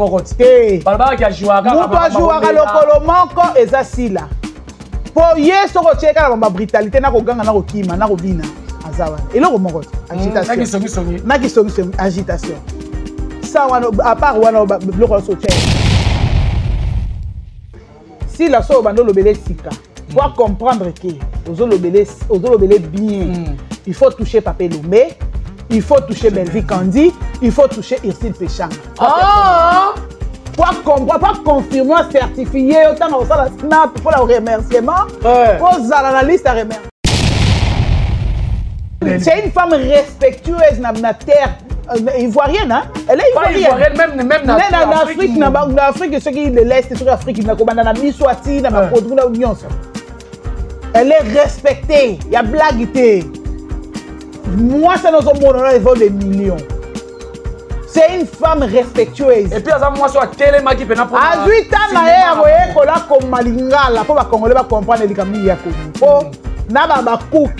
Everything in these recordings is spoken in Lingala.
mokoti te balba ki ajouaka mutu ajouaka lokolo moko eza sila po ye soko tie kala ba brutalité na koganga na kokima na kobina aza wana eloko moko agitation na kisongi agitation ça wana à part wana biloko so tie si la so bando lobele sika pour comprendre que ozolobele bien il faut toucher Pape Lomé, il faut toucher Belvi Kandi, il faut toucher Ursule Péchanga. Pour comprendre, pour confirmer, certifier, autant dans la snap, pour le remerciement, pour la liste à remercier. C'est une femme respectueuse dans la terre ivoirienne, hein? Elle est ivoirienne. Même en Afrique, en Afrique, ceux qui de l'Est, ceux qui d'Afrique, dans la Miswati, dans la production de l'Union. Elle est respectée, il y a blaguité. Moi, c'est dans un monde où elle vaut des millions. C'est une femme respectueuse. Et puis, moi, je suis à Téléma qui peut pas. À 8 ans, elle est comme Malingala. Pour les Congolais comprendre les Camille Yakoum. Pour Naba Cook.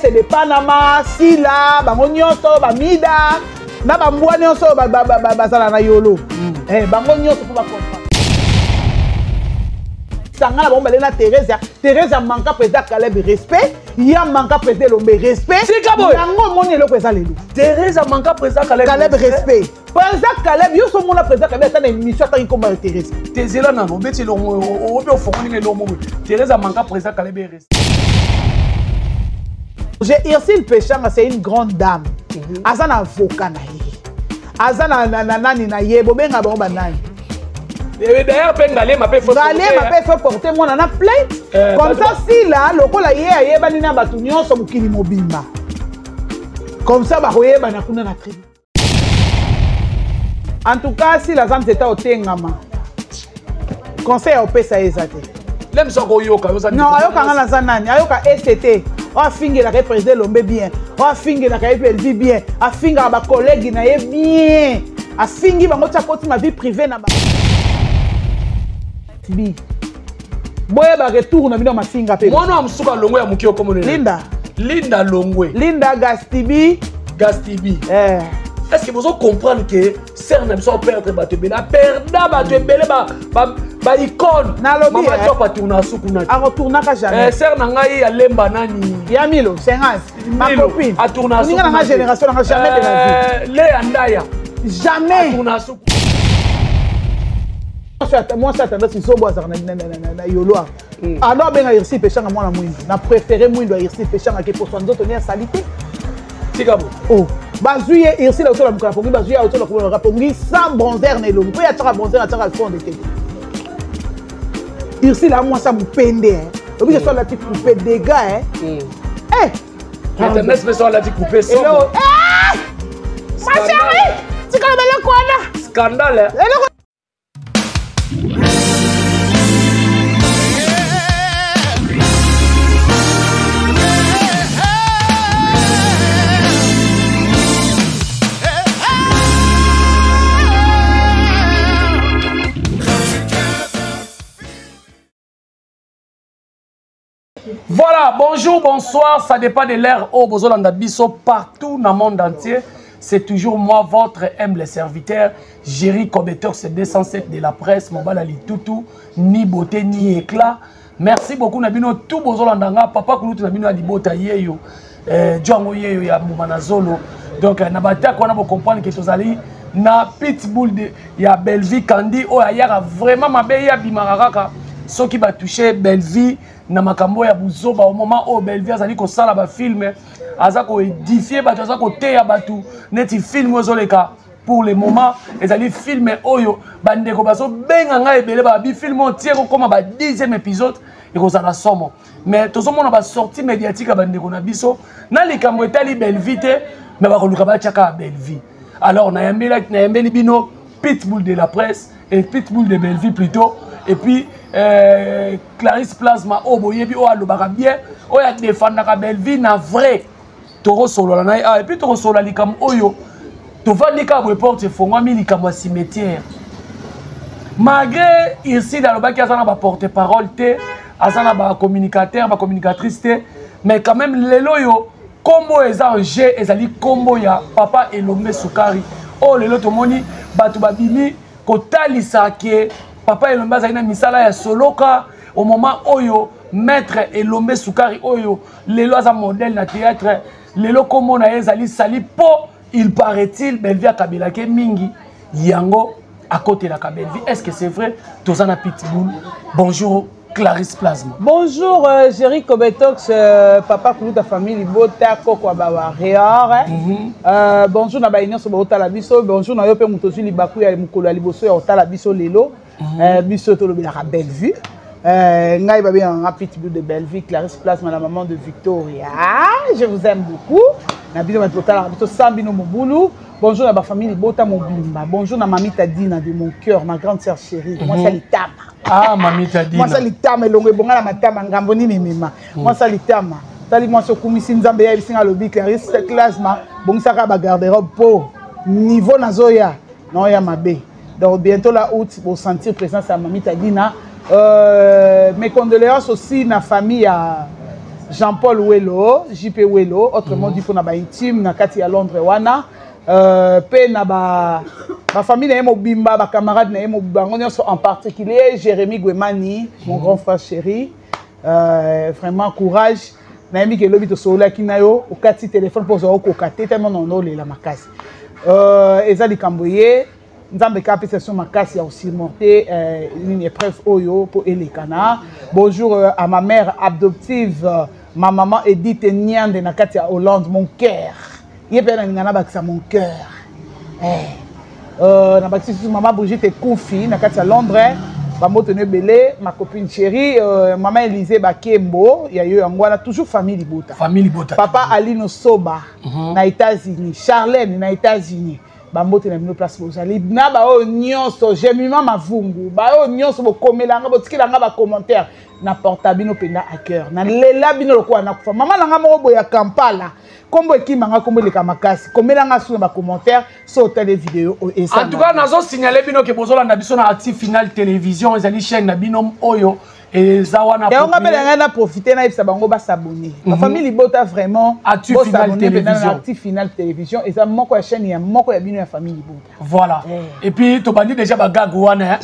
C'est de Panama, Sila, Bangonyoso, Bamida, Naba Mbouanyoso, Bazala Yolo. Bangonyoso pour comprendre. Sangala bon balena Teresa manka président Caleb respect, ya manka président Lomé respect. Yango moni eloko ezalelo. Teresa manka président Caleb respect. Président Caleb yo so mona président Caleb ta na émission ta comme Teresa. Tezela na no beti lo obe ofoni ngelo mo. Teresa manka président Caleb respect. J'ai Ursule Péchanga, c'est une grande dame. Azana avocat na ye. Azana nani na ye bobenga ba nani. D'ailleurs, Galé m'a fait porter moi en a plainte. Comme ça, si là, le col a yé, banina batunion, son kili mobima. Comme ça, bah, oui, banakuna na tribu. En tout cas, si la zone était au Tengama, conseil au PSA ezate. L'aime son goyoka, non, ayoka ngana zanani, ayoka STT. On a fingé la président Lombe bien. On a fingé la PLV bien. On a fingé ma collègue na ye bien. On a fingé ma ma vie privée na ba. Boye ba retour na bino mafinga pe. Mwana amsuka longwe ya mukio komo Linda Longwe. Linda Gastibi. Est-ce que vous comprenez que Serre n'aime pas perdre Batebela, perdre Batebela, ba icône. Na lobi. Mama tu pas tourner sukuna. A retourner ka jamais. Serre na ngai ya lemba nani. Ya Milo, 50. Ma copine. A tourner sukuna. Ni na génération na jamais de la vie. Le andaya. Jamais. A tourner sukuna. Moi, ça tendance à se na yolo. Alors, ben Ursule Péchanga moi na mwindo. Na préféré mwindo à Ursule Péchanga que pour son autres tenir salité. Tigabo. Oh, bazuye Ursule autour la mukapongi, bazuye autour la mukapongi sans bronzer ne l'homme. Pourquoi tu as bronzer à le fond de tête? Ursule a moi ça me pende. Obi que soit la petite coupée des gars hein. La tendance mais soit la petite coupée ça. Ma chérie, tu connais le quoi là? Scandale. Voilà, bonjour, bonsoir, ça dépend de l'ère au Bozolanda Bisso partout dans le monde entier. C'est toujours moi, votre humble serviteur, Jerry Kobeteur, c'est 207 de la presse, Mobala Litoutou, ni beauté, ni éclat. Merci beaucoup, Nabino, tout Bozolanda, papa Kouloutou, Nabino, Adibota, Yeyo, Django Yeyo, ya Moumanazolo. Donc, Nabata, qu'on a beau comprendre que tous allez, na Pitbull, ya Belvi Kandi, oh, il y a vraiment ma belle, ya Bimaraka, ceux qui va toucher Belvi. Na makambo ya buzoba au moment où Belvi azali ko sala ba film azako édifier bato azako teya batu neti film ozoleka pour le moment ezali film oyo bandeko bazo benga nga ebele ba bi film entier comme ba 10e épisode et ko sala somo mais tozo mona ba sortie médiatique bandeko na biso na likambo etali Belvi te mais ba ko luka ba chaka Belvi alors na yambeli bino Pitbull de la presse et Pitbull de Belvi plutôt et puis Clarisse Plasma oh boyebi oh alobaka bien oh ya défendaka Belvi na vrai toro solo na et puis toro solo likam oyo to vandika bo porte fongwa mi likam cimetière malgré ici dans le baki azana ba porte parole te azana ba communicateur ba communicatrice te mais quand même lelo yo combo eza en jeu ezali combo ya papa Elombe Sukari oh lelo to moni batu babimi kotalisa ke papa Elombe azali na misala ya soloka au moment oyo maître Elombe Sukari oyo lelo aza modèle na théâtre lelo komo na ezali sali po il paraît-il Bellevue akabelaki mingi yango à côté de la Bellevue. Est-ce que c'est vrai? Tozana Pitbull. Bonjour Clarisse Plasma. Bonjour Jerry Kobetox, papa Koulou ta famille Libota Koko Abawa Réor. Bonjour na baïnion so bota la biso. Bonjour na yope mutozu libaku ya mukolo liboso ya ota la biso lelo. Biso to lobi la Bellevue. Ngai babi en Pitbull de Bellevue, Clarisse Plasma la maman de Victoria. Je vous aime beaucoup. Na biso ba tota la biso Sambino Mobulu. Bonjour à ma famille Libota Mobimba. Bonjour à Mamie Tadina de mon cœur, ma grande sœur chérie. Moi ça l'itama. Ah Mamie Tadina. Moi ça l'itama longue bonga la matama ngamboni mimima. Moi ça l'itama. Tali moi so kumisi nzambe ya bisinga lobi Clarisse Plasma. Bon ça ka ba garde-robe po niveau nazoya. Non ya mabe. Donc bientôt la août pour sentir présence à Mamie Tadina. Mes condoléances aussi na famille à Jean-Paul Welo, JP Welo, autrement dit pour na ba intime na kati à Londres wana. Pe na ba famille na Mobimba, ba camarade na Mobimba, en particulier Jérémy Gwemani, mon grand frère chéri. Vraiment courage. Na yemi ke lobi to sola kinayo, au kati téléphone pour zo ko kate tellement non le la makasi. Ezali Kamboye, nzambe ka pesa sur makasi a aussi monté une épreuve oyo pour elekana. Bonjour à ma mère adoptive, ma maman Edith Nyande na kati à Hollande, mon cœur. Il y a un mon cœur. Maman Brigitte Koufi, à Londres. Ma copine chérie, maman Élisée Bakembo, il y a eu toujours famille Libota. Famille Libota. Papa Alino Soba, aux États-Unis. Charlène, aux États-Unis. Bambote na place bozali na ba o nyonso gemima mavungu ba o nyonso bo komelanga bo tikilanga ba commentaire na portabino penda à cœur na lela bino lokwa na kufa mama nanga mo boya Kampala kombo ekimanga kombo le kamakasi komelanga sur ba commentaire sur tele vidéo et en tout cas nazo signaler bino ke bozola na biso na Active Final Télévision ezali chaîne na bino oyo et zawana pour on a profité na ipsa bango ba s'abonner la famille Libota vraiment Active Final Télévision Active Final Télévision et ça moko ya chaîne ya moko ya bino ya famille Libota voilà et puis to bandi déjà ba gag wana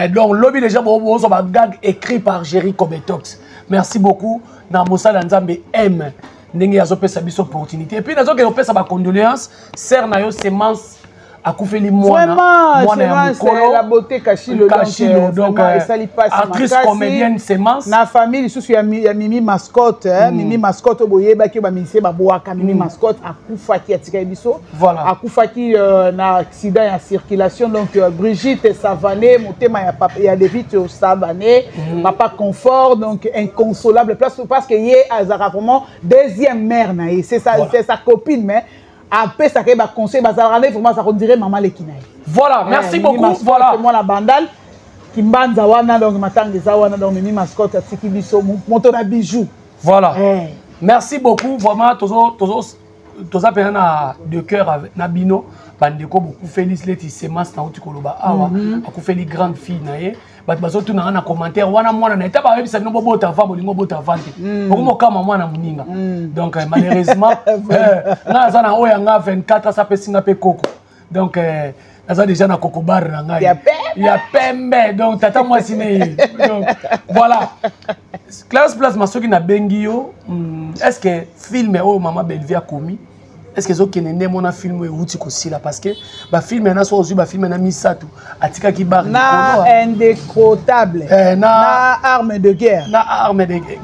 donc lobby déjà bozo ba gag écrit par Jerry Kobetox merci beaucoup na mosala nzambe M ndenge yazo pesa biso opportunité et puis nazo ke opesa ba condoléances ser na yo semence akufeli mwana ya mukolo la beauté Kachilo donc actrice comédienne semence na famille sous ya Mimi Mascotte Mimi Mascotte boyeba ki ba ministre ba boaka Mimi Mascotte akufaki atika biso voilà akufaki na accident ya circulation donc Brigitte Savané motema ya papa ya David Savané papa confort donc inconsolable parce que yé azara vraiment deuxième mère na c'est sa copine mais après ça va conseil bazarane vraiment ça on dirait maman Lekinaï. Voilà, merci beaucoup. Voilà. Moi la bandale qui mbanza wana donc matangeza wana donc Mimi Mascotte atiki biso moto na bijou. Voilà. Merci beaucoup vraiment toza pena de cœur avec Nabino bandeko beaucoup Félix Leti semence na utikoloba awa akufeli grande fille na ye bat bazo tuna na commentaire wana mwana na etaba yebisa no bobota fa bolingo bota vante okomo kama mwana muninga donc malheureusement na za na oya nga 24 ça pesinga pe koko donc naza déjà na koko bar na ngai ya pembe donc tata moi siné donc voilà Clarisse Plasma soki na bengio est-ce que film o Maman Bellevue a commis est-ce que zoki nende mona film e uti ko sila parce que ba film na so ozu ba film na misatu atika ki bar na indécrottable na arme de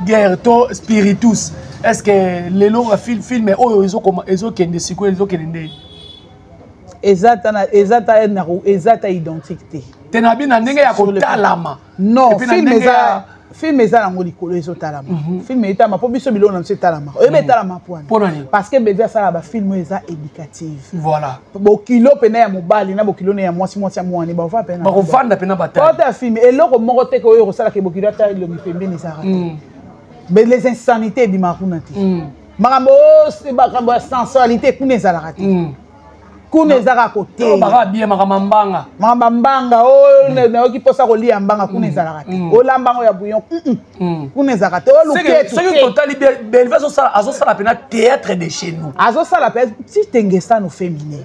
guerre to spiritus est-ce que lelo film oyo ezo kende siko ezo kende ezata identité tenabi na ndenge ya kotalama non film eza nango likolo ezotalama film etama po biso bilona nse talama oyeba etalama poani parce que Bellevue asala ba film eza éducative voilà bokilo pena ya mobali na bokilo ne ya mwasi ya mwani bava pena bakovanda pena batali ota film eloko moko te ko oyo kosala ke bokilo ata elongi pembeni ezara mais les insanités ebima kuna te makambo ya sensualité kuna ezalaka te kuna ezaka côté baka bien makamambanga na ki posa ko lia mbanga kuna ezalaka te olambanga ya bouillon kuna ezalaka te oluke ce que totali Bellevue azosala pena théâtre de chez nous azosala pe si tengesa no féminin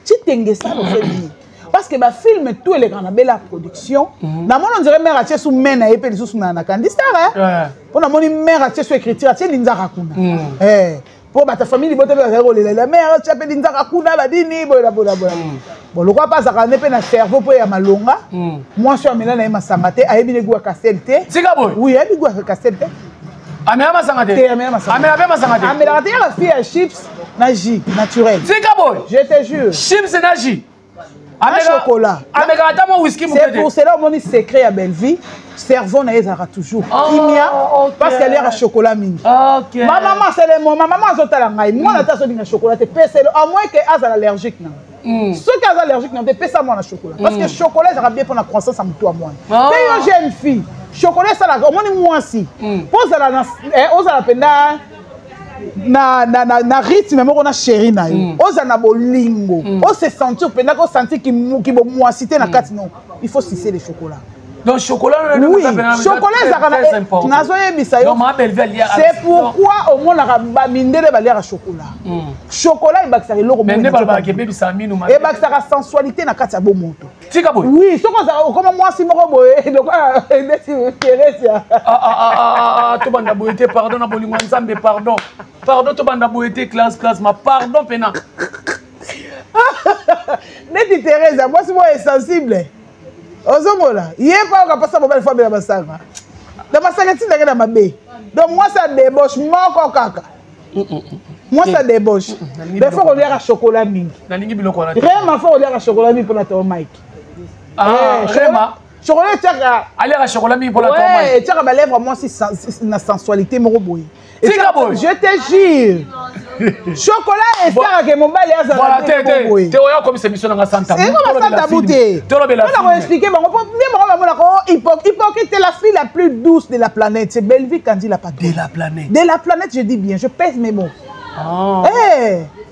si tengesa no féminin parce que ba film tout les grands belle production na mon on dirait mère atie sous mena et pe les sous na candistar hein pour na moni mère atie sous écriture atie linza rakuna pour ta famille bote la mère atie pe linza rakuna ba dini bola bon le quoi pas ça ne pe na cerveau pour ya malonga moi je suis amena na masangate ayebi ne gwa cassette tika boy oui ayebi gwa cassette amena masangate amena masangate amena te ya fille chips na jus naturel tika boy je te jure chips na jus un chocolat. Whisky. C'est pour cela mon secret à Belleville. Cerveau na ezara toujours. Kimia parce qu'elle est à chocolat mini. OK. Ma maman c'est le moment. Ma maman zotala ngai. Moi na ta so dinga chocolat te pèse à moins que az allergique na. Ceux qui sont allergiques na te pèse à moi na chocolat parce que chocolat ça bien pour la croissance à toi moi. T'es une jeune fille. Chocolat ça la on moi aussi. Pose la oza la penda na rythme moko na chéri na yo oza na bolingo o se sentir pena ko sentir ki bo moisité na kati non il faut sucer le chocolat donc chocolat oui chocolat ça na zo yebisa yo c'est pourquoi au moins na ba mindele ba lera chocolat chocolat ibakisa loko mais ne ba ke bebisa minu ma e bakisa ka sensualité na kati ya bo moto tika boy oui soko za comme moi si moko boye donc Thérèse to banda boyete pardon na bolingo nzambe pardon to banda boyete classe ma pardon pena neti Thérèse moi si moi est sensible ozomola yé pas on passer mobile fois bien basanga na basanga tinda na mabe donc moi ça débauche moko kaka moi ça débauche mais faut qu'on lire chocolat mingi na lingi biloko na vraiment faut qu'on lire chocolat mingi pour la ton Mike vraiment chocolat tchaka aller chocolat mingi pour la ton Mike ouais tchaka ba lèvre moi si na sensualité moko boy je te jure chocolat et ça que mon balé azala voilà te oya comme c'est mission na santa c'est comme santa bouté on va expliquer bon hypocrite est la fille la plus douce de la planète c'est Belleville quand dit la pas de la planète je dis bien je pèse mes mots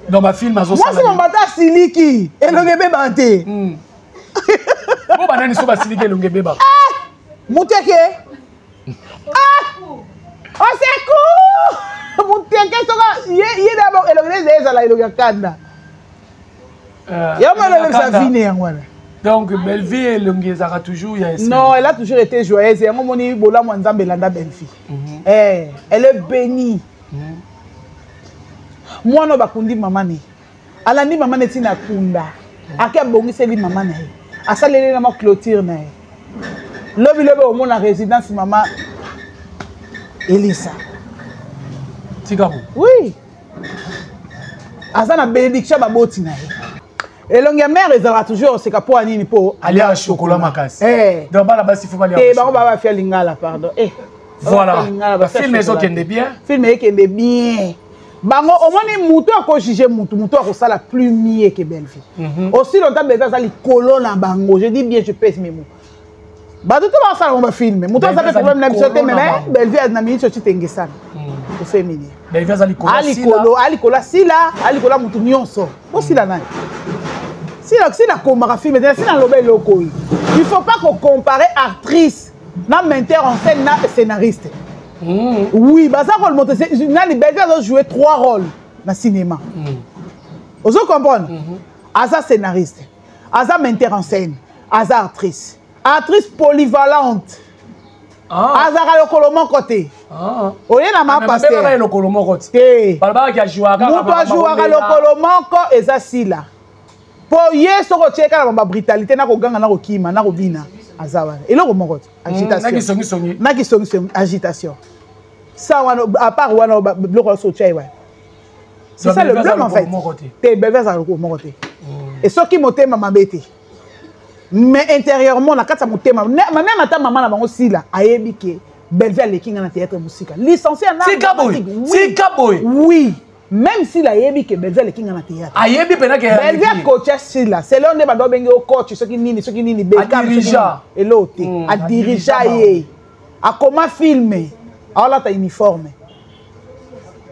dans ma film azo moi c'est mon bata siliki et le bébé banté bon banani so ba siliki le bébé ba muteke oh c'est cool mon tenke soka yé d'abord elongé ezala elongé kanda yama le sa vie né ngwana donc Belleville elongé zaka toujours ya non elle a toujours été joyeuse et moni bola mo nzambe landa Belleville elle est bénie moi no bakundi maman ni alandi maman neti na kunda aka bongiseli maman na asaleli na ma clôture na lobi lobi au mona résidence maman Elisa. Tigabo. Oui. Azana bénédiction baboti na ye. Elonga mère ezala toujours c'est kapo anini po aller à chocolat makasi. Donc bala basi faut aller. Ba ba faire lingala pardon. Voilà. Film ezo kende bien. Film ekende bien. Bango au moins mutu ako juger mutu ako sala plus mieux que Belleville. Aussi longtemps Belleville ça li colonne bango. Je dis bien je pèse mes mots. Bah tout va faire on va filmer. Mutu ça fait problème na bisoté mais Belleville na minute tu tengesana. Au féminin. Belleville za likolo alikola mutu nyonso. Aussi la nani. Si la combat film si na lobe loko. Il faut pas qu'on compare actrice na metteur en scène na scénariste. Oui, bah ça rôle monter nani Belleville a joué 3 rôles na cinéma. Vous comprenez? Asa scénariste, asa metteur en scène, asa actrice. Actrice polyvalente. Azara le colomon côté. Oye na ma passer. Mais le colomon côté. Balba qui a joué à le colomon ko ezasila. Po yeso ko cheka na brutalité na ko ganga na ko kima na ko bina azawa. Et le colomon côté agitation. Na ki songi agitation. Ça à part wana bloko so chai wa. C'est ça le blâme en fait. Te bébé za le colomon côté. Et ce qui motema mabete. Mais intérieurement na kata motema même ata maman na bango sila ayebi ke Belleville le kinga na théâtre musical licencié en art boy oui même si la yebi ke Belleville le kinga na théâtre ayebi pena ke Belleville coach sila c'est là on est bando bengi au coach ce qui nini beka et l'autre a diriger a comment filmer alors ta uniforme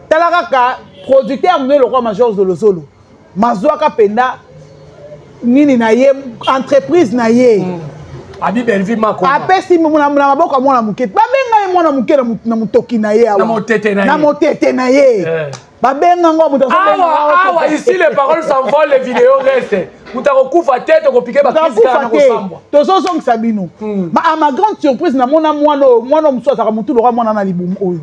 talaka producteur ne le roi major de Lozolo mazwaka penda nini na ye entreprise na ye abi Belleville mako apesi mona maboko mona muke babenga ye mona muke na mutoki na ye na motete na ye babenga ngo mutoki awa ici les paroles s'envolent les vidéos restent Mutakokufa tête ko piquer ba crise kana ko sambwa. Tozozong sabino. Ma à ma grande surprise na mona mwana muso saka mutu lora mwana na libumu oyo.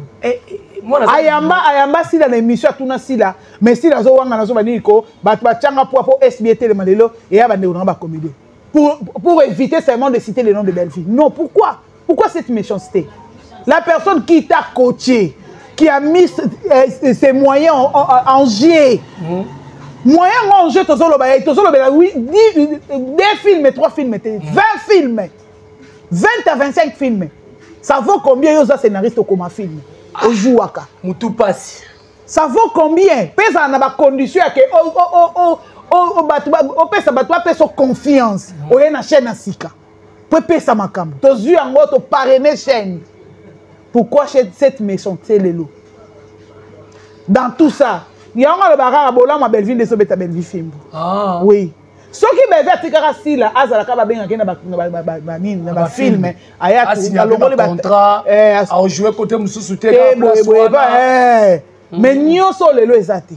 Ayamba sila na émission tuna sila mais sila zo wanga nazo baniko ba changa po SBT le malelo et ya bande on ba comédie. Pour éviter seulement de citer le nom de Belle-Fille. Non, pourquoi? Pourquoi cette méchanceté? La personne qui t'a coaché, qui a mis ses moyens en jeu. Moyens en jeu, oui, 2 films, 3 films, 20 films, 20 à 25 films. Ça vaut combien yosa scénariste comme un film? Au jouaka. Moutou passe. Ça vaut combien? Pesa na ba condition que pesa batwa pesa confiance. Oye na chaîne na sika. Pour pesa makambo. Tozu yango to parrainer chaîne. Pourquoi cette méchanceté lelo? Dans tout ça, il y a un barrage à ma Belle-Ville de Sobeta Belle-Ville film. Ah oui. Ce qui me fait c'est que si la azala ka ba benga kena ba film aya a le contrat a jouer côté mususu te mais nyonso lelo ezate.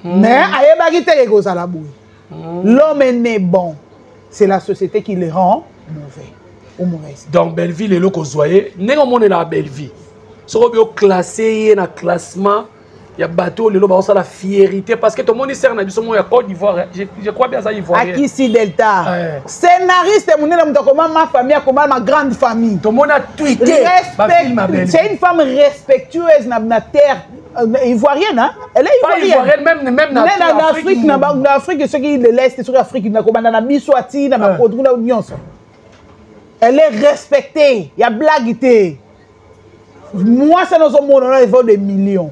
Mais aya ba ki te ko sala boui. L'homme n'est bon. C'est la société qui le rend mauvais. Donc Belle-Ville est là qu'on voyait. N'est-ce pas la Belle-Ville? Si on veut classer un classement, il y a bateau le lot la fierté parce que tout le monde sert na biso mo ya Côte d'Ivoire. Je crois bien ça ivoirien. Akisi Delta. Scénariste mon na comment ma famille comment ma grande famille. Tout le monde a tweeté. C'est une femme respectueuse na terre ivoirienne hein. Elle est ivoirienne même en Afrique na Afrique ceux qui de l'Est sur Afrique na komanda na Biswati na ba kodru na nyonso. Elle est respectée, il y a blaguité. Moi, ça nous a montré des millions.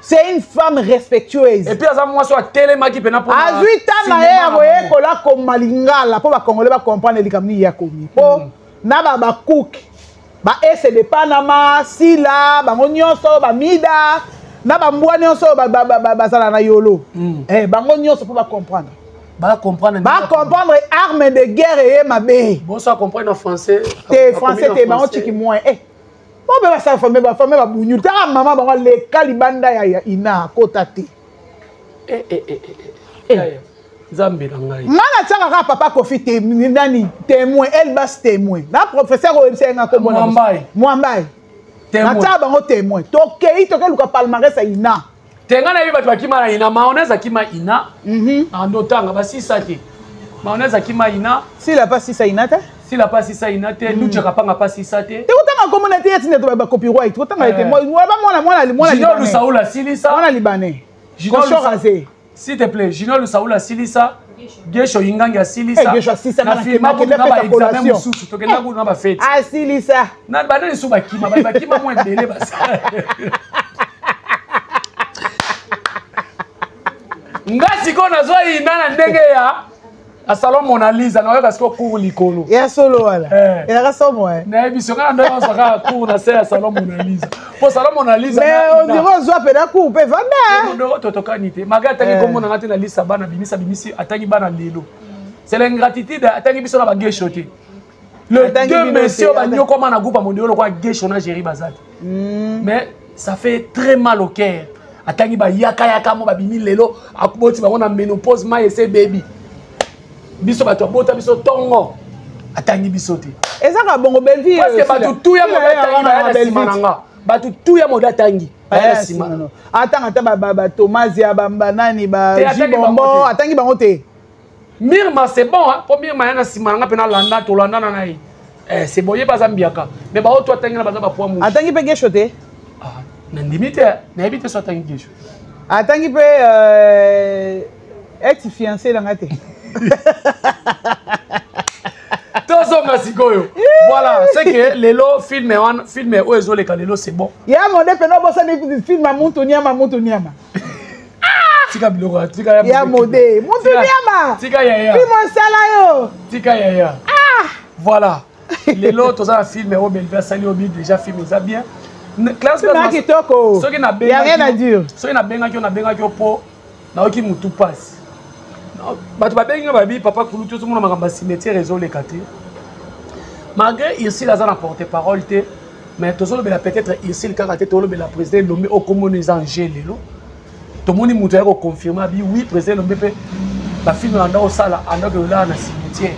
C'est une femme respectueuse. Et puis, moi, je suis tellement qui peut pas. À 8 ans, je suis là comme Malingala pour les Congolais comprendre les Camille Yakomi. Pour Naba Cook, S de Panama, Sila, Bangonyoso, Bamida, Naba Mbouanyoso, Bazala Yolo. Bangonyoso pour comprendre. Va comprendre armes de guerre et ma bé. Bon ça comprendre en français. T'es français t'es marrant qui moins. Bon ben ça famille va bougnou. Ta maman va les calibanda ya ina kotate. Zambi langai. Mana tsaka papa Kofi témoin elle basse témoin. Na professeur OMC nga ko bona. Mwambai. Témoin. Na tsaka bango témoin. Tokei toke luka palmarès ya ina. Tenga na biba twakima na ina mayonnaise akima ina andotanga ba sisa te mayonnaise akima ina si la pas sisa ina te si la pas sisa ina te lucha kapanga pas sisa te te utanga communauté ya tine to ba copyright utanga ete moi mwana Jino Lusaula silisa mwana libanais Jino Rasé s'il te plaît Jino Lusaula silisa Gesho Yingangi silisa Gesho sisa na filma ko na ba examen mususu to kenda ko na ba fête silisa na ba na suba kima mo ndele basa ngasi ko nazo ina na ndenge ya salon Mona Lisa na weka siko cours likolo ya solo wala ela ka somo na biso kana ndo saka cours na se salon Mona Lisa po salon Mona Lisa mais on dirait zo pe na cours pe vanda ndo totoka nite magata ni komo na ngati na lisa bana bimisi atangi bana lelo c'est l'ingratitude atangi biso na ba gesho te le deux messieurs ba nyoko ma na groupe mondial ko gesho na Jerry Bazat mais ça fait très mal au cœur. Atangi ba yaka mo ba bimi lelo akuboti ba na menopause ma ese baby biso ba to bota biso tongo atangi biso te ezaka bongo Belle-Ville parce que ba tout ya mo ba simananga ba tout ya mo datangi ba simananga atanga ba Thomas ya ba nani ba Jibombo atangi bango te Mirma c'est bon hein pour Mirma yana simananga pena landa to landa na nai c'est boye ba zambiaka mais ba auto atangi na ba za ba poa mu atangi pe gesho te Nandimite, n'habite soit un guiche. Attends qu'il peut être fiancé dans la tête. Voilà, c'est que les lots filment où ils ont les calés, c'est bon. Il y a mon dépendant, ça n'est film à Montoniama. Tika Bilora, Tika il y a modé. Montoniama. Tika Yaya. Puis mon salayo. Tika Yaya. Voilà. Les lots, tous ça film où Belle-Ville Sali Obi déjà filmé ça bien. Classe kitoko. Ceux qui n'a bien rien à dire. Ceux qui n'a bien qui pour na qui mutu passe. Ba tu ba benga ba bi papa kulu tout le monde ma cimetière réseau les quartiers. Malgré ici la zone a porté parole mais tout le peut-être ici le karaté tout le président Lomé au communisant gelelo. Tout le monde mutu a confirmé oui président Lomé ba film anda au sala anda que là na cimetière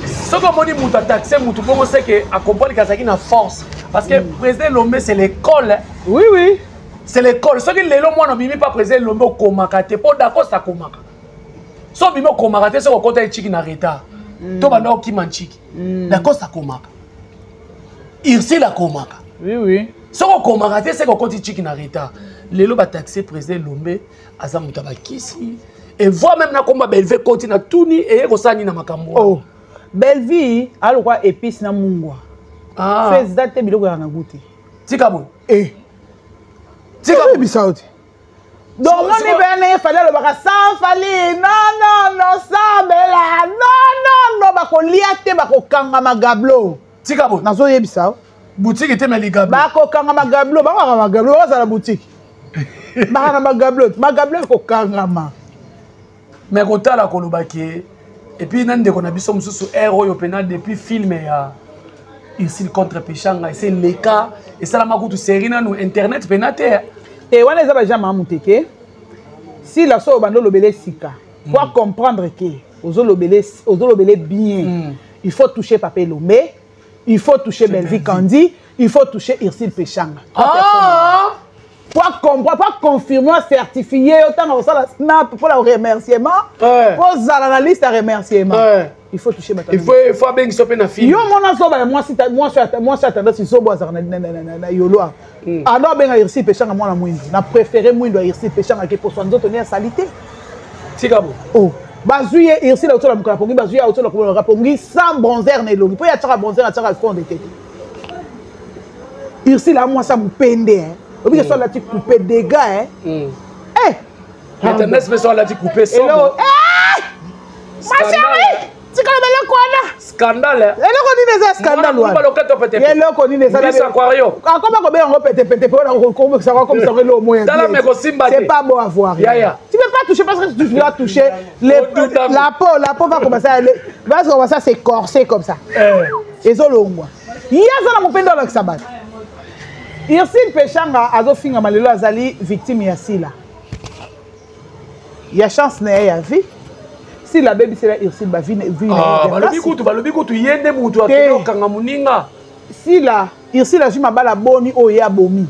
ce que moni muta taxé mutu bongo c'est que accompagne Kazaki na force parce que président Lomé c'est l'école. Oui oui. C'est l'école. Ce que les gens moi n'obimi pas président Lomé au komakate pour d'accord ça komaka. So bimo komakate c'est au côté chiki na retard. To banda o kimanchiki. D'accord ça komaka. Irsi la komaka. Oui oui. Ce qu'on komakate c'est au côté chiki na retard. Les gens ba taxé président Lomé azamuta ba kisi et voit même na komba belve koti na tuni et kosani na makambo. Oh. Belle-vie, alors quoi épice na mungwa. Ah. Fais date biloko ya na goûter. Tika bon. Eh. Tika bon bisauti. Donc on est bien fallait le baka sans fallait. Non, ça bela. Non, bako liate bako kanga magablo. Tika bon. Nazo yebisa. Boutique était mais les gablo. Bako kanga magablo, bako magablo, ça la boutique. Bako magablo ko kanga ma. Mais kota la kolobaki. Et puis, nous avons sous héros depuis film ici contre Péchanga. C'est le cas. Et ça, la série nous internet pénateur. Et on a jamais monté si la soeur bando lobele sika. Pour comprendre que aux lobele bien. Il faut toucher Papé Lomé, il faut toucher Belvi Kandi, il faut toucher Irsile Péchanga. Pour comprendre, pour confirmer, certifier, autant dans la snap pour le remerciement, pour l'analyse de remerciement. Il faut toucher il faut bien qu'il soit bien fille. Yo moi je attendais si so bois na yolo. Alors ben Irsile Péchanga moi na mwindo. Na préféré mwindo Irsile Péchanga que pour son autre tenir salité. Tikabo. Oh. Bazuye Irsile auto la mukala pongi bazuye auto la rapongi sans bronzer na longi. Po ya tshaka bronzer tshaka fond de tête. Irsile à moi ça me pende hein. Obi que soit la petite coupé des gars hein. Eh. Maintenant c'est soit la petite coupé ça. Hello. Eh! Ma chérie, tu connais quoi là? Scandale. Hello qu'on dit des scandales. On va le cas pété. Hello qu'on dit des scandales. C'est aquario. Comment qu'on bien on pété pour comme ça le au moins. C'est pas beau à voir. Tu veux pas toucher parce que tu dois toucher la peau va commencer à aller. Vas-y on va ça c'est corsé comme ça. Et ça longue. Il y a ça dans mon pendo avec sabat. Irsile Péchanga azofinga malelo azali victime ya sila. Il y a chance na ya vie. Si la baby c'est la Irsile ba vie balobi kutu yende mutu akino kanga muninga. Si la Irsile a juma bala boni o ya bomi.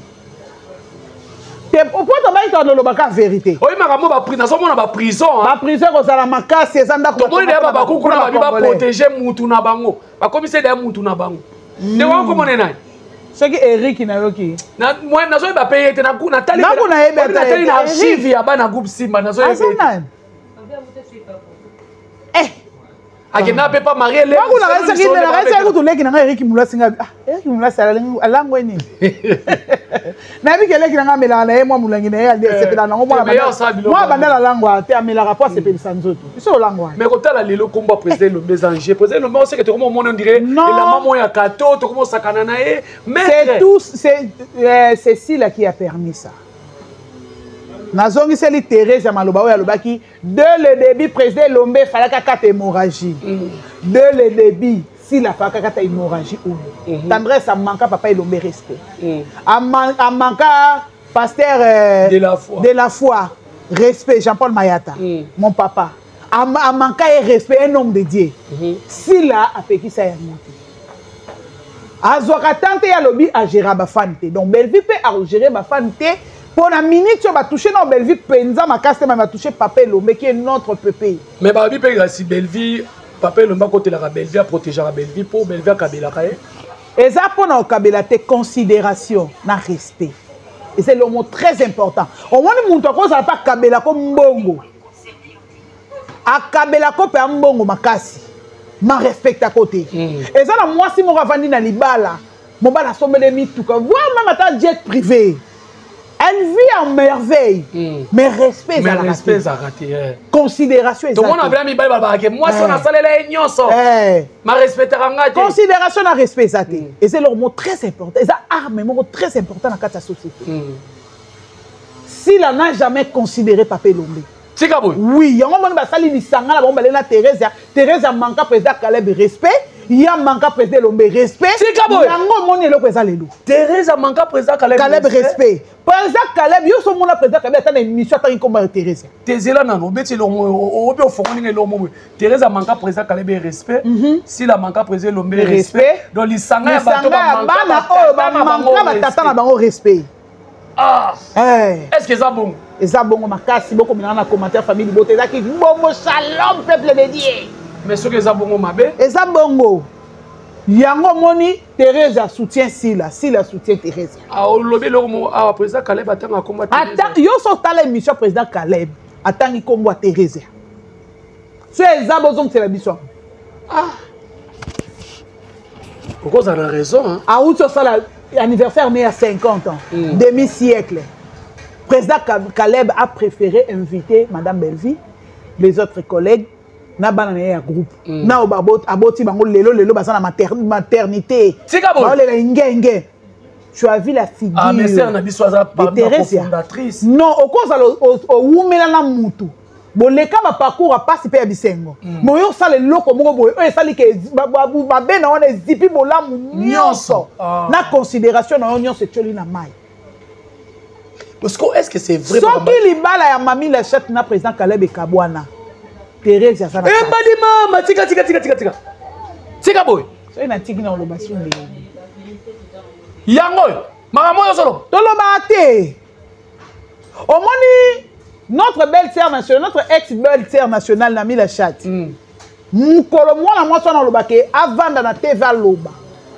Te pourquoi tu vas être dans le baka vérité. Oui makambo ba prison so mona ba prison hein. Ba prison ko sala makasi ezanda ko. To moni ba bakuku na ba protéger mutu na bango. Ba commissaire de mutu na bango. Ne wa ko mona nai. Ce qui est Eric Nayoki. Moi, je vais payer na tali. Na archive ya ba na groupe Simba na zo eh. Akina peut pas marier les. Moi na resa ki na resa ko tuleki na Eric Mula singa. Eric Mula sala alango ni. Na bi keleki na ngamela na moi mulangi na ya sepela na ngomba banda. Moi banda la langwa te amela rapport sepela sanzoto. Biso langwa. Mais quand la lelo combat président le mésanger président le on sait que tout le monde on dirait et la maman ya kato tout comment sakana na e mais c'est tout c'est Sila qui a permis ça. Nazongi c'est Thérèse Maloba oya lobaki dès le début président Lomé fallait qu'à hémorragie. Dès le début Sila fallait qu'à hémorragie ou tendresse a manqué papa Lomé respect. A manqué pasteur de la foi respect Jean-Paul Mayata mon papa. A manqué respect un homme de Dieu. Sila a fait qui ça y monté. Azwaka tante ya lobi a gérer ba fante. Donc Belvi peut a gérer ba fante. Pour la minute, tu vas toucher dans Belvi, Penza, ma casse, va toucher Papé Lomé, qui est notre pépé. Mais Babi Pé, si Belvi, Papé Lomé, côté la Belvi, a protégé la Belvi, pour Belvi à Kabila. Et ça, pour la Kabila, tes considérations, na respect. Et c'est le mot très important. Au moins, nous ne ça pas Kabila comme Mbongo. A Kabila comme Mbongo, ma casse. Ma respecte à côté. Et ça, moi, si mon ravandi na libala, mon bala somme de mitou, voir même à jet privé. Elle vit en merveille, mais respect à raté. Considération tout le monde a bien mis balle moi si on a salé la ignoce. Ma respect à considération à respect ça et c'est leur mot très important. Et ça arme mot très important dans la société. S'il n'a jamais considéré Papé Lomé. Oui, il y a un moment où il y a Thérèse a manqué président Caleb respect ya manka président Lombe respect yango moni eloko eza lelo Thérèse a manqué président Caleb respect président Caleb yo so mona président Caleb atana émission atangi komba Thérèse Tezela nano beti lo obi ofongoni lo mo Thérèse a manqué président Caleb respect si la manqué président Lombe respect donc lisanga ya bato ba manka batata na bango respect ah est-ce que ça bon eza bongo makasi boko mina na commentaire famille bote ezaki bongo shalom peuple de Dieu mais ce que eza bongo mabe eza bongo yango moni Thérèse soutient Sila soutient Thérèse ah olobi lo mo ah président Caleb atanga komba Thérèse attends yo so tala émission président Caleb atangi kombo Thérèse so eza bozong c'est la biso ah pourquoi ça a raison hein ah ou so sala anniversaire né à 50 ans demi-siècle président Caleb a préféré inviter madame Belvi les autres collègues na banana ya groupe na aboti bango lelo basa na maternité ba lela ngenge tu as vu la figure ah mais c'est na biso za fondatrice non au cause au wumela na mutu boleka ba parcours a passer pe ya bisengo mo yo sala loko moko boye o sali ke ba bena on ezipi bolamu nyonso na considération na nyonso tcholi na mai parce que est-ce que c'est vrai so ki libala ya mami la chef na président Caleb et Kabwana Thérèse ya sana eh badi mama tika boy so ina tiki na lo basunde yango mama moyo solo to lo ba te o moni notre belle-sœur nationale, notre ex-belle-sœur nationale, Nami la chat. Mukolo mwana mwasa na lobake avanda na TV loba.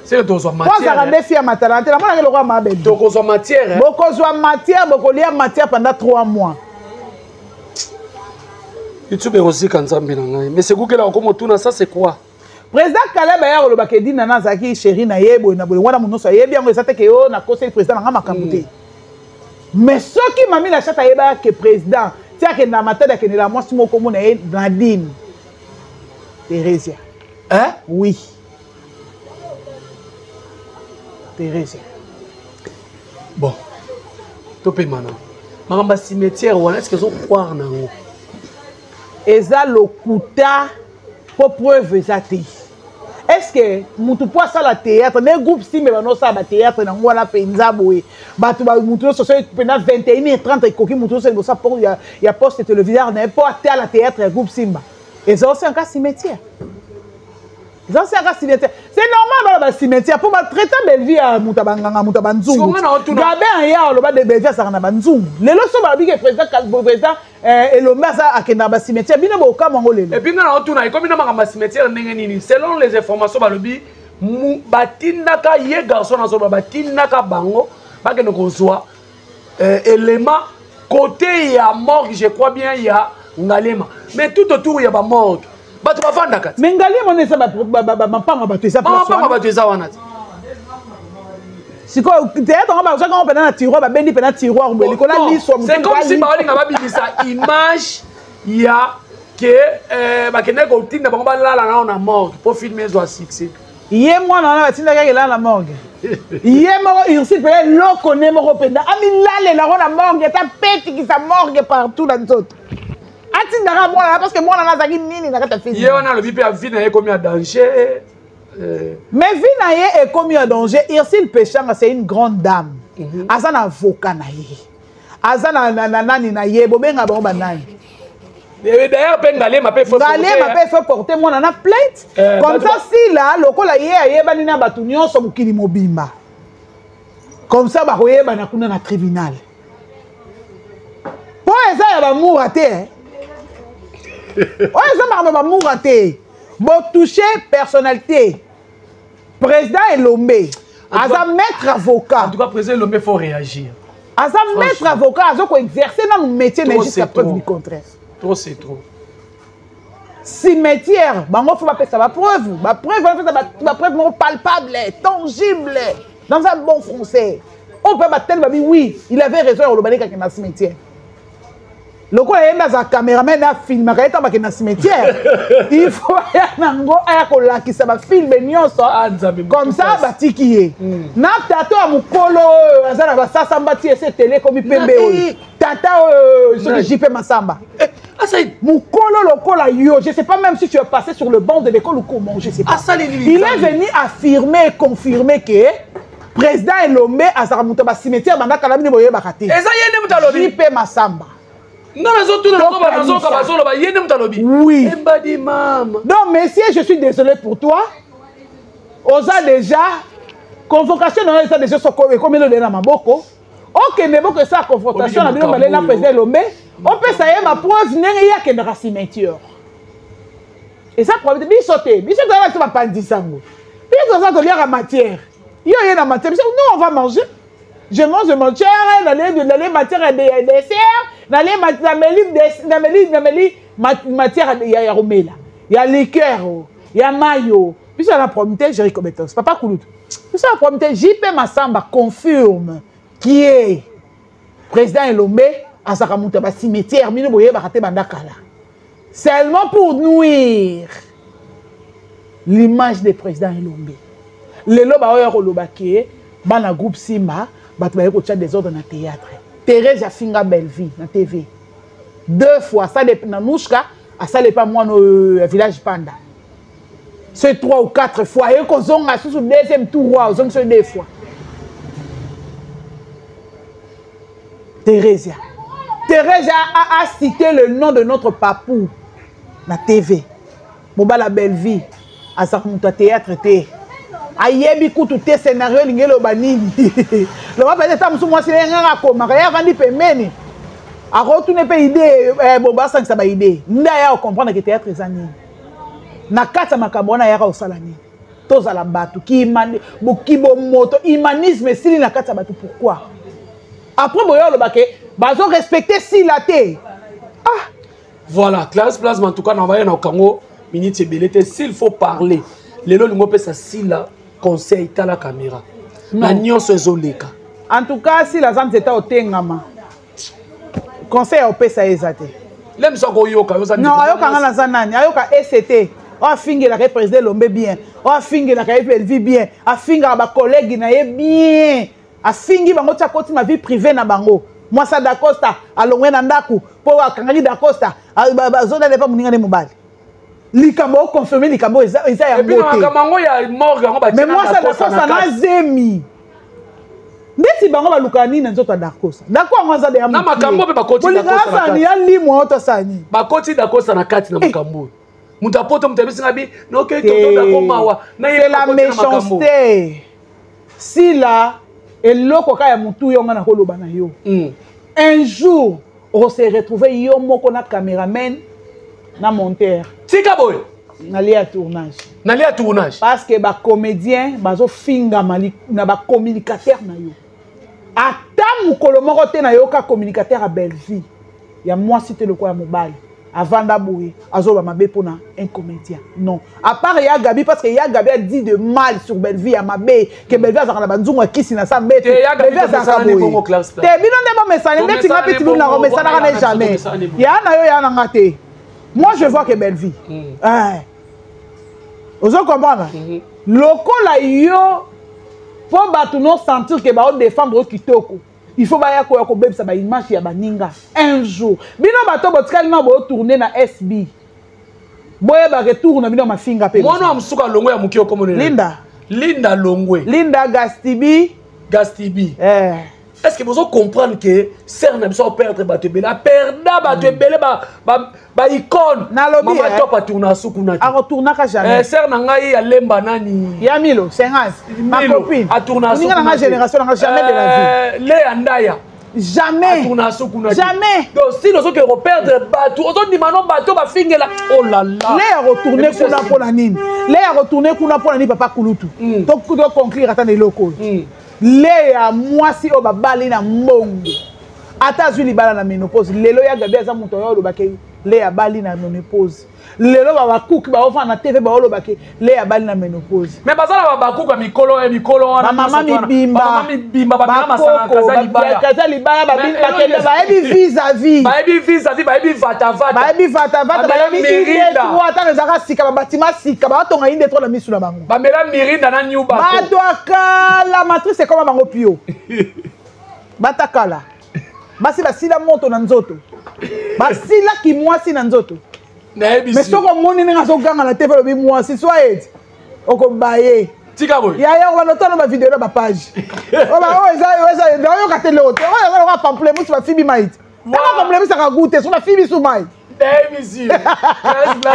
C'est dozo matière. Kwa zara défi à matalante, la mwana lokwa mabe. Dozo matière. Bokozwa matière, bokolia matière pendant 3 mois. YouTube aussi quand ça mbinanga. Mais c'est quoi là comme tuna ça c'est quoi? Président Caleb ya lobake di nana zaki chéri na yebo na boye wana munoso yebi yango esate ke yo na conseil président nga makambuté. Mais ce qui m'a mis la chatte à que président, c'est que dans ma tête, que la moi, si mon commune est Nadine. Thérèse. Hein? Oui. Thérèse. Bon. Topé maintenant. Maramba cimetière, est-ce que vous croire dans vous? Eza lokuta pour preuve exacte. Est-ce que mutu poa ça la théâtre les groupes si mais non ça ba théâtre na ngwana penza boye batu ba mutu so pendant 21h30 ekoki mutu so ça pour ya poste téléviseur na pas à la théâtre groupe Simba et ça c'est un cas cimetière. Ça c'est un cas cimetière. C'est normal dans le cimetière pour maltraiter Belvi à mutabanganga mutabanzungu. Gabin ya lo ba de Belvi ça na banzungu. Le loso ba bi que président président et le masa akenda ba cimetière bino bo ka mango lelo. Et puis na otuna comme na makamba cimetière ndenge nini selon les informations ba lobi batinaka ye garçon na so batinaka bango ba ke no kozwa élément côté ya morgue je crois bien ya ngalema mais tout autour ya ba morgue. Bato bavanda kati. Mais ngali mon esa ba mapanga bato esa place. Mapanga bato esa wana. Siko théâtre on va on pendant na tiroir ba bendi pendant tiroir mbeli ko la liso. C'est comme si ba linga ba bibisa image ya que ba kende ko tinda ba ba la na mort pour filmer zo succès. Yé moi na ba tinda ka la la morgue. Yé mo ursi pe lo connaît mo penda ami la le na morgue ta peti qui sa morgue partout dans autres. Atindara moi parce que moi na zaki nini na kata film. Yé on a le bipe a vie na commis à danger. Mais vie na ye est commis à danger. Ursule Péchanga c'est une grande dame. Asa na avocat na ye. Asa na nani na ye bobenga ba banani. D'ailleurs Bengalé m'a fait porter moi na plainte. Comme ça si là lokola ye ayeba ni na batu nyonso mukili mobimba. Comme ça ba koyeba na kuna na tribunal. Po eza ya ba mouraté. Ouais, ça m'a mouraté. Bon, toucher personnalité. Président Elombe. Asa maître avocat. En tout cas, président Elombe, il faut réagir. Asa maître avocat, asa ko exercer dans le métier jusqu'à preuve du contraire. Trop, c'est trop. Cimetière, bango faut pas ça va preuve. Ma preuve palpable, tangible, dans un bon français. On peut battre babi oui, il avait raison au Lobane quand il a cimetière. Le quoi il y a un caméraman à filmer quand il est dans cimetière. Il faut nango aya qui ça va filmer nyonso comme ça batikié. Na tato amukolo azana ba sasa mbati ese télé comme pembe oyo. Tata so JP Masamba. Moukolo lokola yo, je ne sais pas même si tu es passé sur le banc de l'école ou comment, je ne sais pas. Il est venu affirmer et confirmer que président Elombe a Zaramuta ba cimetière banda kalamine boye bakate. JP Massamba. Oui. Non, messieurs, je suis désolé pour toi. Oza déjà convocation dans les déjà comme le na maboko. Ok, mais bon que ça confrontation na bino balé na président Elombe. On peut savoir ma preuve n'est ya que dans cimetière. Et ça problème bisoté là tu vas pas dire ça. Biso ça de la matière. Il y a une matière. Nous on va manger. Je mange matière, dans les matières de dessert, dans les matière il y a romela. Il y a liqueur, il y a maillot. Puis ça la promité Jerry Cobetos. Papa Koulout. Puis ça la promité JP Massamba confirme qui est président Elombe à Sakamuta ba cimetière mino boye bakate bandakala. Seulement pour nuire l'image du président Elombe. Lelo ba oya kolobake bana groupe Simba batu ba ko des ordres na théâtre. Thérèse a finga belle vie na TV. 2 fois ça depuis Nanouchka à ça pas moi no village Panda. C'est 3 ou 4 fois et qu'on zonga sous deuxième tour on zonga 2 fois. Thérèse a cité le nom de notre papou na TV. Mobala belle vie à ça mon théâtre té. Ayebi kutu te scénario lingelo banini. Le va peut-être musu moi c'est ngaka koma ya vandi pemeni. A retourner pe idée boba ça ba idée. Ndaya comprendre que théâtre ezani. Na kata makabona ya ka osalani. Toza la batu ki imani bokibo moto humanisme sili na kata batu pourquoi? Après boyo le baké bazo respecter si la té. Ah voilà, classe plasma en tout cas na va na Congo minute belete s'il faut parler. Lelo lingo pesa sila conseil ta la caméra. Na nyonso ezoleka. En tout cas si la zante était au tengama. Conseil au pesa ezate. Lem so ko yoka yo za. Non, ayoka ngana zanani, ayoka SCT. O fingi la président Lombe bien. O fingi la vie bien. A finga ba collègue na ye bien. A fingi bango tia koti ma vie privée na bango. Moi ça d'Acosta, alongwe na ndaku, po akangani d'Acosta, zona ne pas muninga ne mobali. Likambo confirmé likambo eza ya beauté. Mais moi ça d'Acosta na zemi. Ndesi bango balukani na nzoto d'Acosta. Ndako ngwaza de ya na makambo pe bakoti d'Acosta. Bolika sani ya limo to sani. Bakoti d'Acosta na kati na makambo. Mutapoto mutabisi ngabi no ke toto d'akomawa. C'est la méchanceté. Si là eloko kaya mutu yo ngana koloba na yo. Un jour on s'est retrouvé yo moko na caméraman na monteur. Tika boy. Nali à tournage. Nali à tournage. Parce que ba comédien bazo finga mali na ba communicateur na yo. Ata mukolo moko te na yo ka communicateur à belle vie. Ya moi cité le quoi mobile. Avant d'abouer, azoba mabe pour un comédien. Non. À part ya Gabi, parce que ya Gabi a dit de mal sur Belleville à mabe, que Belleville a zana banzunga kisi na sa mbete. Belleville a zana boye. Te bino ne ba mesane, ne tinga petit bino na romesana na jamais. Ya na yo ya na ngate. Moi je vois que Belleville. Vous comprenez? Lokola yo pour batu non sentir que ba défendre kitoko. Il faut baya ko bebisa ba image ya baninga un jour bino bato botikali na bo tourner na SB boye ba retour na bino mafinga pe mwana amsuka longo ya mukio komo Linda Longwe Linda Gastibi est-ce que vous comprenez que ser na biso perdre bato bela perda bato bela ba icône mama top a tourner suku na a retourner ka jamais ser na ngai ya lemba nani ya Milo 50 ma copine a tourner suku na génération na jamais de la vie le andaya jamais jamais donc si nous que reperdre bato on dit manon bato ba fingela oh là là le retourner kuna pona nini le retourner kuna pona ni papa Kulutu donc conclure attendre loko Léa moi si o babali na mbongo ata zuli bala na ménopause lelo ya Gabi aza muto yo lobake Léa bali na ménopause lelo ba cook ba ofa na TV ba lobake Léa bali na ménopause mais bazala ba cook ba mikolo wana mama mibimba ba mama sana kazali baya ba bin bakende ba ebi vis-à-vis ba ebi vata ba ebi trois ata ezaka sika ba batima sika ba tonga inde trop na misu na bango ba mela mirinda na nyuba ba doaka la matrice c'est comme bango pio batakala basi basila moto na nzoto basilaki mwasi na nzoto mais soko omoni ndenge azoganga na tv alobi mwasi so ete okobaye tika boye yaya wanotana bavideo na bapage oyoka tele ote oyo ezaloka pamplemousse bafibi maiti tanga pamplemousse akagute so bafibi su maiti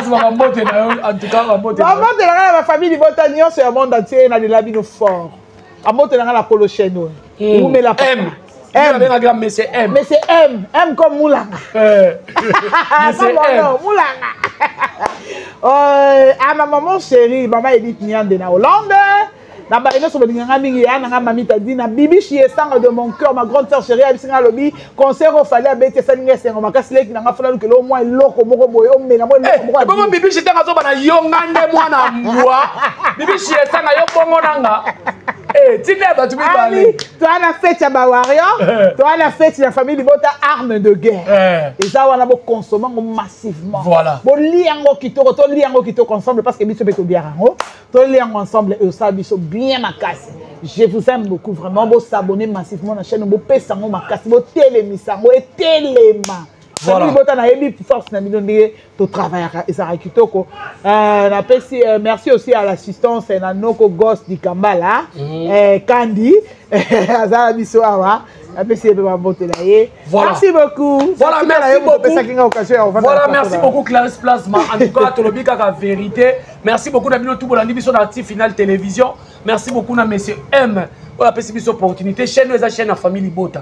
bamote nanga na bafamille libota nyonso ya monde entier nalela bino fort amote nanga na kolo chaîne oyo umela Monsieur M. Monsieur M. M comme Moulanga. Moulanga. Ma maman chérie, maman Edith Niande na Hollande. Na baïno sur le mingi ya na mami tadi na bibi chiesanga de mon cœur ma grande sœur chérie abisinga lobi concert au fallait abete salinga sengo makasile ki na fala lokelo au moins loko moko boye o mena mo loko bongo bibi chiesanga zo bana yongande mwana mbwa bibi chiesanga yo bongo nanga tika ba tu bibale toi la fête ya ba warrior toi la fête la famille libota arme de guerre et ça wana bo consommer massivement voilà bo liango kitoko to liango kitoko ensemble parce que biso beto biarango to liango ensemble et ça biso bien ma casse. Je vous aime beaucoup vraiment. Vous s'abonner massivement à la chaîne. Vous payez ma casse. Vous télémisez. Vous téléma. Voilà. Merci aussi à l'assistance Nanoko Ghost di Kambala, Candy, merci beaucoup. Voilà, merci beaucoup. Voilà, merci beaucoup Clarisse Plasma. En tout cas, tu le la vérité. Merci beaucoup Nabino tout la division d'Actif Final Télévision. Merci beaucoup à Monsieur M. Pour la opportunité. Chaîne la chaîne à famille Bota.